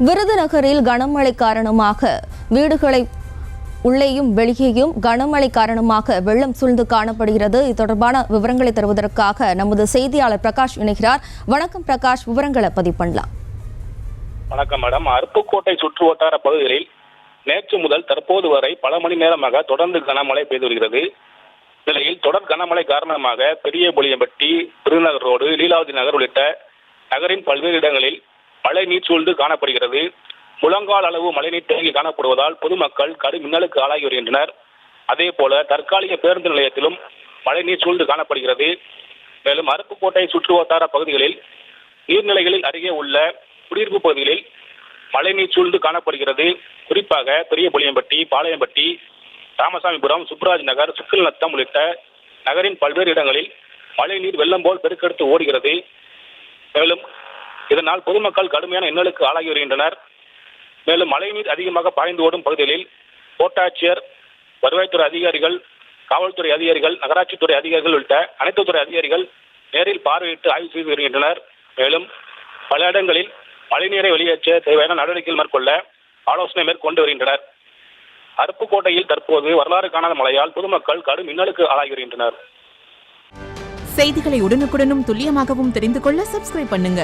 விருதுநகரில் கனமழை காரணமாக வீடுகளை உள்ளேயும் வெளியேயும் கனமழை காரணமாக வெள்ளம் சூழ்ந்து காணப்படுகிறது. இது தொடர்பான விவரங்களை தருவதற்காக நமது செய்தியாளர் பிரகாஷ் இணைகிறார். வணக்கம் பிரகாஷ், விவரங்களை பதிவு பண்ணலாம். வணக்கம் மேடம். அருப்புக்கோட்டை சுற்று வட்டார பகுதிகளில் நேற்று முதல் தற்போது வரை பல மணி நேரமாக தொடர்ந்து கனமழை பெய்து வருகிறது. நிலையில் தொடர் கனமழை காரணமாக பெரிய புளியம்பட்டி, விருதுநகர் ரோடு, லீலாவதி நகர் உள்ளிட்ட நகரின் பல்வேறு இடங்களில் மழை நீர் சூழ்ந்து காணப்படுகிறது. முழங்கால் அளவு மழைநீர் தேங்கி காணப்படுவதால் பொதுமக்கள் கடும் மின்னலுக்கு ஆளாகி வருகின்றனர். அதே போல தற்காலிக பேருந்து நிலையத்திலும் மழை நீர் சூழ்ந்து காணப்படுகிறது. மேலும் அருப்புக்கோட்டை சுற்று வட்டார பகுதிகளில் நீர்நிலைகளில் அருகே உள்ள குடியிருப்பு பகுதிகளில் மழை நீர் சூழ்ந்து காணப்படுகிறது. குறிப்பாக பெரிய புளியம்பட்டி, பாளையம்பட்டி, ராமசாமிபுரம், சுப்ராஜ் நகர், சுக்கில் நத்தம் உள்ளிட்ட நகரின் பல்வேறு இடங்களில் மழை நீர் வெள்ளம் போல் பெருக்கெடுத்து ஓடுகிறது. மேலும் இதனால் பொதுமக்கள் கடுமையான இன்னலுக்கு ஆளாகி வருகின்றனர். மேலும் மழைநீர் அதிகமாக பாய்ந்து ஓடும் பகுதிகளில் கோட்டாட்சியர், வருவாய்த்துறை அதிகாரிகள், காவல்துறை அதிகாரிகள், நகராட்சித்துறை அதிகாரிகள் உள்ளிட்ட அனைத்து துறை அதிகாரிகள் நேரில் பார்வையிட்டு ஆய்வு செய்து வருகின்றனர். மேலும் பல இடங்களில் மழைநீரை வெளியேற்ற தேவையான நடவடிக்கைகள் மேற்கொள்ள ஆலோசனை மேற்கொண்டு வருகின்றனர். அருப்புக்கோட்டையில் தற்போது வரலாறு காணாத மழையால் பொதுமக்கள் கடும் இன்னலுக்கு ஆளாகி வருகின்றனர். செய்திகளை உடனுக்குடனும் துல்லியமாகவும் தெரிந்து கொள்ள சப்ஸ்கிரைப் பண்ணுங்க.